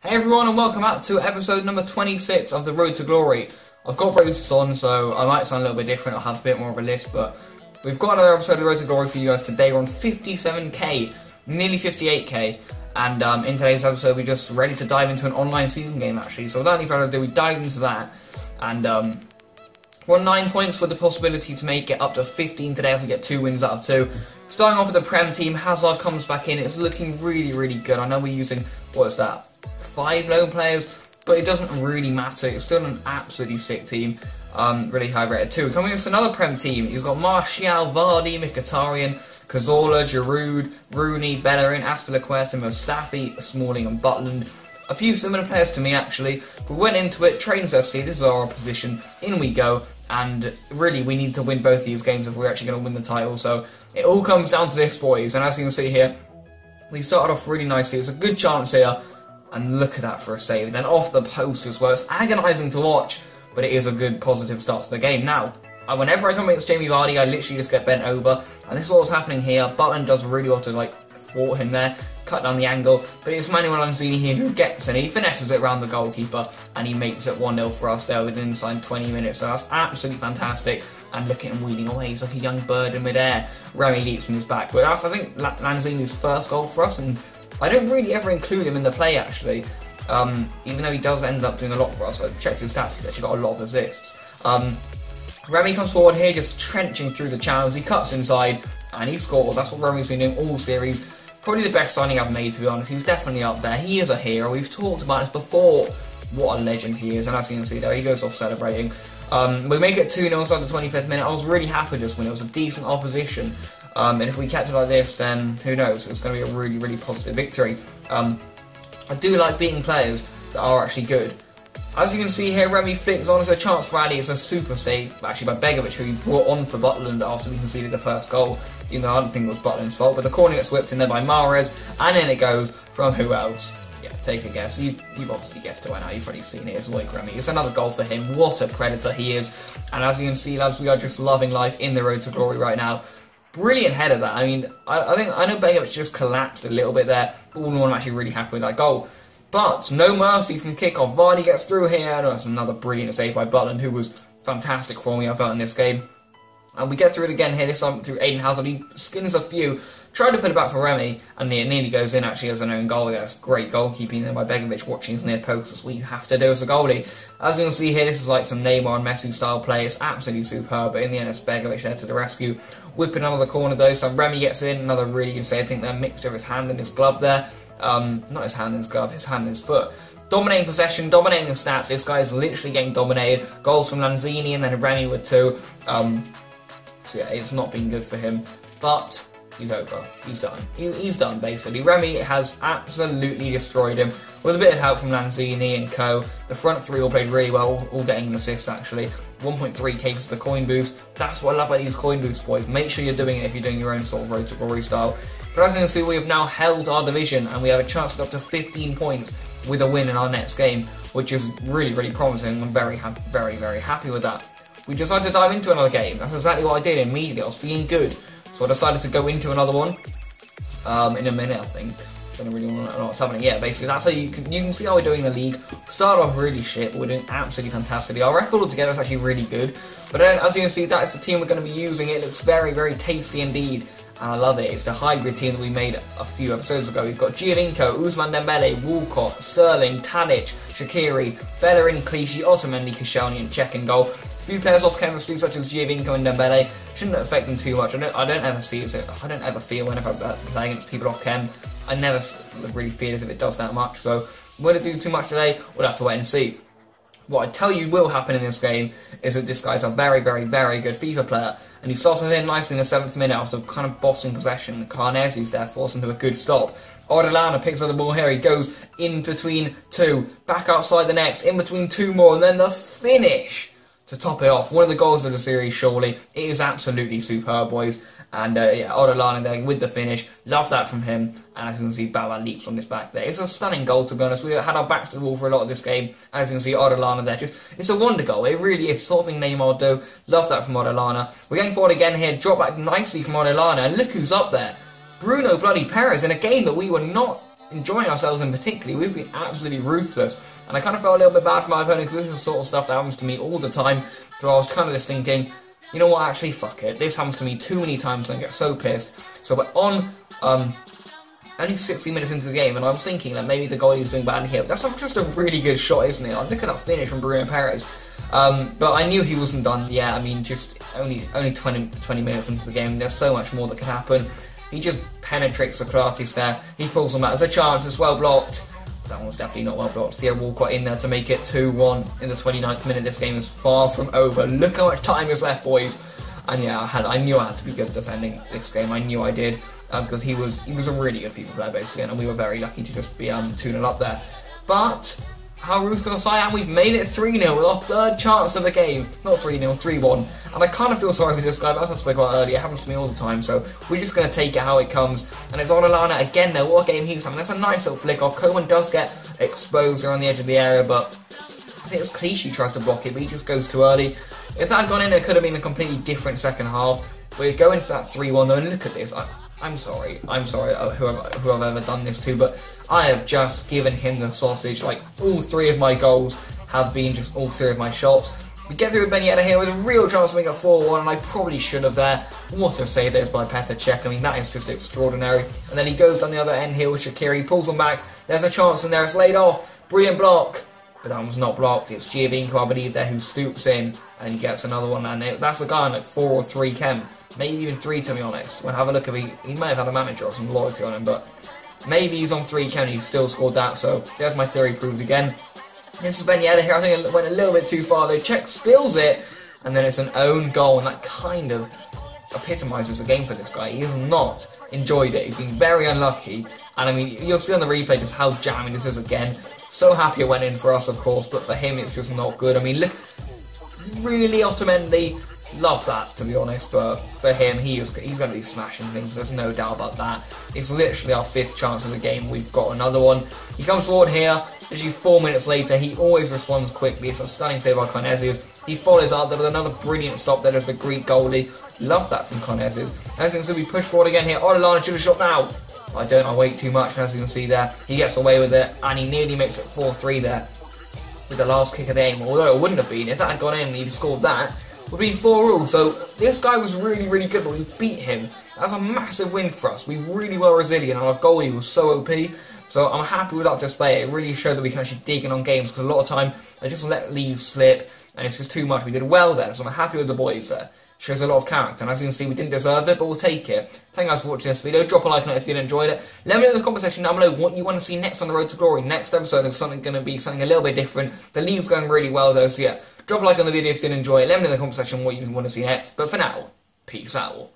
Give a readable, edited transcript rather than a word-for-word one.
Hey everyone, and welcome back to episode number 26 of the Road to Glory. I've got braces on, so I might sound a little bit different. I'll have a bit more of a list, but we've got another episode of the Road to Glory for you guys today. We're on 57k, nearly 58k, and in today's episode we're just ready to dive into an online season game actually. So without any further ado, we dive into that, and we're on 9 points with the possibility to make it up to 15 today if we get 2 wins out of 2. Starting off with the Prem team, Hazard comes back in. It's looking really good. I know we're using, what is that, 5 lone players, but it doesn't really matter. It's still an absolutely sick team. Really high rated too. Coming up with another Prem team, he's got Martial, Vardy, Mkhitaryan, Cazorla, Giroud, Rooney, Bellerin, Azpilicueta, Mustafi, Smalling and Butland. A few similar players to me actually. We went into it, Trainers FC, this is our opposition, in we go, and really we need to win both these games if we're actually going to win the title, so it all comes down to this, boys, and as you can see here, we started off really nicely. It's a good chance here, and look at that for a save, then off the post as well. It's agonising to watch, but it is a good positive start to the game. Now, whenever I come against Jamie Vardy, I literally just get bent over, and this is what's happening here. Butland does really well to thwart him there, cut down the angle, but it's Manuel Lanzini here who gets it. He finesses it around the goalkeeper, and he makes it 1-0 for us there within inside 20 minutes, so that's absolutely fantastic. And look at him wheeling away, he's like a young bird in midair. Remy leaps from his back, but that's, I think, Lanzini's first goal for us, and I don't really ever include him in the play actually, even though he does end up doing a lot for us. I checked his stats, he's actually got a lot of assists. Remy comes forward here, just trenching through the channels, he cuts inside, and he scores. That's what Remy's been doing all series. Probably the best signing I've made, to be honest. He's definitely up there. He is a hero. We've talked about this before. What a legend he is. And as you can see there, he goes off celebrating. We make it 2-0 inside the 25th minute. I was really happy with this win. It was a decent opposition. And if we kept it like this, then who knows? It's going to be a really positive victory. I do like beating players that are actually good. As you can see here, Remy flicks on. It's a chance for Ali. It's a super save, actually, by Begovic, who he brought on for Butland after we conceded the first goal. Even though I don't think it was Butland's fault. But the corner gets whipped in there by Mahrez. And then it goes from who else? Yeah, take a guess. You've obviously guessed it by now. You've probably seen it. It's Loic Remy. It's another goal for him. What a predator he is. And as you can see, lads, we are just loving life in the Road to Glory right now. Brilliant header that. I mean, I know Begovic just collapsed a little bit there. But all in all, I'm actually really happy with that goal. But no mercy from kickoff. Vardy gets through here. And that's another brilliant save by Butland, who was fantastic for me, I felt, in this game. And we get through it again here, this time through Aiden Hazard. He skins a few, tried to put it back for Remy, and it nearly goes in actually as an own goal. That's great goalkeeping there by Begovic, watching his near post. That's what you have to do as a goalie. As you can see here, this is like some Neymar and Messi style play. It's absolutely superb, but in the end it's Begovic there to the rescue. Whipping out of the corner though, so Remy gets in, another really good save. I think they're a mixture of his hand and his glove there. Not his hand and his glove, his hand and his foot. Dominating possession, dominating the stats. This guy is literally getting dominated. Goals from Lanzini and then Remy with 2. So yeah, it's not been good for him, but he's over. He's done. He's done, basically. Remy has absolutely destroyed him, with a bit of help from Lanzini and co. The front 3 all played really well, all getting an assist, actually. 1.3k is the coin boost. That's what I love about these coin boosts, boys. Make sure you're doing it if you're doing your own sort of Road to Glory style. But as you can see, we have now held our division, and we have a chance to go up to 15 points with a win in our next game, which is really promising. I'm very happy with that. We decided to dive into another game. That's exactly what I did immediately. I was feeling good, so I decided to go into another one in a minute, I think. I don't really want to know what's happening. Yeah, basically, that's how you can see how we're doing in the league. Start off really shit, but we're doing absolutely fantastically. Our record altogether is actually really good, but then, as you can see, that is the team we're going to be using. It looks very tasty indeed, and I love it. It's the hybrid team that we made a few episodes ago. We've got Giovinco, Ousmane Dembele, Walcott, Sterling, Tadic, Shaqiri, Bellerin, Clichy, Otamendi, Koscielny, and Cech in goal. A few players off chemistry, such as Giovinco and Dembele, shouldn't affect them too much. I don't ever see it. I don't ever feel whenever I play against people off chem. I never really feel as if it does that much. So, will it do too much today? We'll have to wait and see. What I tell you will happen in this game is that this guy's a very good FIFA player, and he starts off in nicely in the 7th minute after kind of bossing possession. Carnesi's there, forcing to a good stop. Orellana picks up the ball here, he goes in between 2, back outside the next, in between 2 more, and then the finish to top it off. One of the goals of the series, surely. It is absolutely superb, boys. And yeah, Orellana there with the finish. Love that from him. And as you can see, Bauer leaps from this back there. It's a stunning goal, to be honest. We had our backs to the wall for a lot of this game. As you can see, Orellana there. It's a wonder goal. It really is. The sort of thing Neymar do. Love that from Orellana. We're going forward again here. Drop back nicely from Orellana. And look who's up there. Bruno bloody Perez in a game that we were not enjoying ourselves, and particularly we've been absolutely ruthless. And I kind of felt a little bit bad for my opponent, because this is the sort of stuff that happens to me all the time. So I was kind of just thinking, you know what, actually fuck it, this happens to me too many times and I get so pissed. So we're on only 60 minutes into the game, and I was thinking that maybe the goalie is doing bad here. That's just a really good shot, isn't it? Look at that finish from Bruno Perez. But I knew he wasn't done yet. I mean, just only 20 minutes into the game. There's so much more that can happen. He just penetrates Socrates there. He pulls him out. There's a chance. It's well blocked. That one's definitely not well blocked. Theo Walcott in there to make it 2-1 in the 29th minute. This game is far from over. Look how much time is left, boys. And yeah, I knew I had to be good defending this game. I knew I did, because he was a really good FIFA player basically, and we were very lucky to just be 2-0 up there. But how ruthless I am, we've made it 3-0 with our third chance of the game. Not 3-0, 3-1. And I kind of feel sorry for this guy, but as I spoke about earlier, it happens to me all the time, so we're just going to take it how it comes. And it's on Alana again though. What a game he's having. That's a nice little flick off. Coleman does get exposed around the edge of the area, but I think it's Clichy tries to block it, but he just goes too early. If that had gone in, it could have been a completely different second half. We're going for that 3-1 though, and look at this. I'm sorry who I've ever done this to, but I have just given him the sausage. Like, all three of my goals have been just all three of my shots. We get through with Ben Yedder here with a real chance to make it 4-1, and I probably should have there. What a save there by Petr Cech. I mean, that is just extraordinary. And then he goes down the other end here with Shaqiri, pulls him back. There's a chance in there, it's laid off. Brilliant block. But that one's not blocked. It's Giovinco, I believe, there, who stoops in and he gets another one. And that's a guy on like 4 or 3 chem. Maybe even 3, to be honest. We'll have a look if he may have had a manager or some loyalty on him, but maybe he's on 3 chem and he still scored that. So there's my theory proved again. This is Ben Yedder here. I think it went a little bit too far though. Cech spills it, and then it's an own goal, and that kind of epitomises the game for this guy. He has not enjoyed it. He's been very unlucky, and I mean, you'll see on the replay just how jamming this is again. So happy it went in for us, of course, but for him it's just not good. I mean, look, really Otamendi, love that, to be honest, but for him, he's going to be smashing things, there's no doubt about that. It's literally our 5th chance of the game, we've got another one. He comes forward here, literally 4 minutes later, he always responds quickly. It's a stunning save by Karnezis. He follows up there with another brilliant stop there as the Greek goalie. Love that from Karnezis. As you can see, we push forward again here. Orellana should have shot now. I wait too much, and as you can see there, he gets away with it, and he nearly makes it 4-3 there with the last kick of the game. Although it wouldn't have been, if that had gone in and he'd scored that, it would have been 4-all. So this guy was really, really good, but we beat him. That's a massive win for us. We really were resilient, and our goalie was so OP. So I'm happy with that display. It really showed that we can actually dig in on games, because a lot of time I just let leads slip, and it's just too much. We did well there, so I'm happy with the boys there. Shows a lot of character, and as you can see, we didn't deserve it, but we'll take it. Thank you guys for watching this video. Drop a like on it if you enjoyed it. Let me know in the comment section down below what you want to see next on the Road to Glory. Next episode is going to be something a little bit different. The league's going really well though, so yeah, drop a like on the video if you did enjoy it. Let me know in the comment section what you want to see next. But for now, peace out.